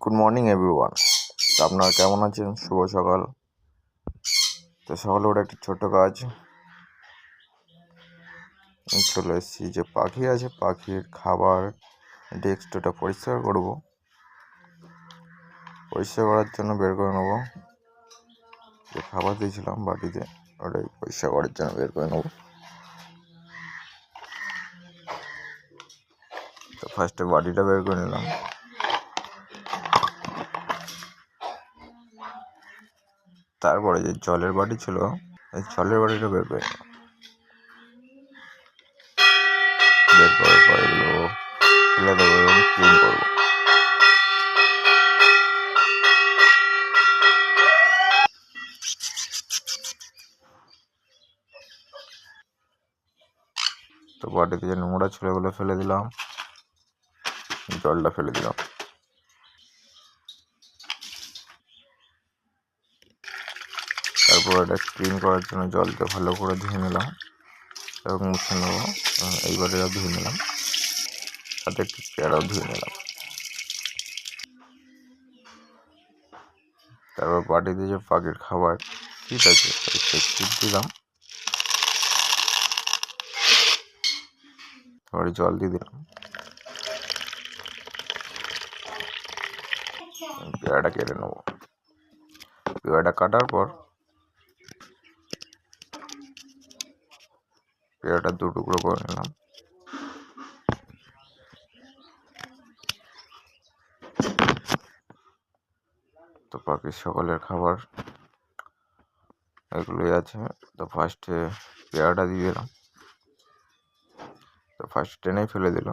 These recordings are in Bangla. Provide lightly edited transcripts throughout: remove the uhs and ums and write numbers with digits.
Good morning everyone. তো আপনারা কেমন আছেন? শুভ সকাল। তো সকালে ওটা একটা ছোট কাজ, চলে এসেছি। যে পাখি আছে, পাখির খাবার ডেস্কটা পরিষ্কার করব। পরিষ্কার করার জন্য বের করে নেবো যে খাবার দিয়েছিলাম বাটিতে, ওটাই পরিষ্কার করার জন্য বের করে নেবো। তো ফার্স্টে বাটিটা বের করে নিলাম। তারপরে যে জলের বাটি ছিল, এই জলের বাটিটা বের করে নিলাম। বের করার পর এগুলো ফেলে দেবো এবং ক্লিন করবো। তো বাটিতে যে নোংরা ছিল এগুলো ফেলে দিলাম, জলটা ফেলে দিলাম। তারপর এটা ক্লিন করার জন্য জলটা ভালো করে ধুয়ে নিলাম এবং মুছে নেবো। এই বাটিটাও ধুয়ে নিলাম, সাথে একটু চেয়ারও ধুয়ে নিলাম। তারপর বাটিতে যে পাখির খাবার ফিট আছে সেই ফিট দিলাম, তারপরে জল দিয়ে দিলাম। পেয়ারাটা কেটে নেবো। পেয়ারাটা কাটার পর পেয়ারাটা দু টুকরো করে নিলাম। তো পাখির সকালের খাবার এগুলোই আছে। তো ফার্স্টে পেয়ারাটা দিয়ে দিলাম। তো ফার্স্ট টেনেই ফেলে দিল।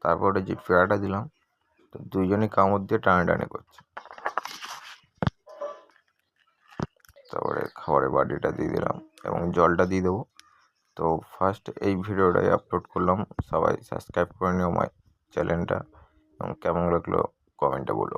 তারপরে যে পেয়ারাটা দিলাম, তো দুইজনই কামড় দিয়ে টানাটানি করছে। তারপরে খাবারের বাটিটা দিয়ে দিলাম এবং জলটা দিয়ে দেবো। তো ফার্স্ট এই ভিডিওটাই আপলোড করলাম। সবাই সাবস্ক্রাইব করে নিও মাই চ্যানেলটা এবং কেমন লাগলো কমেন্টে বলো।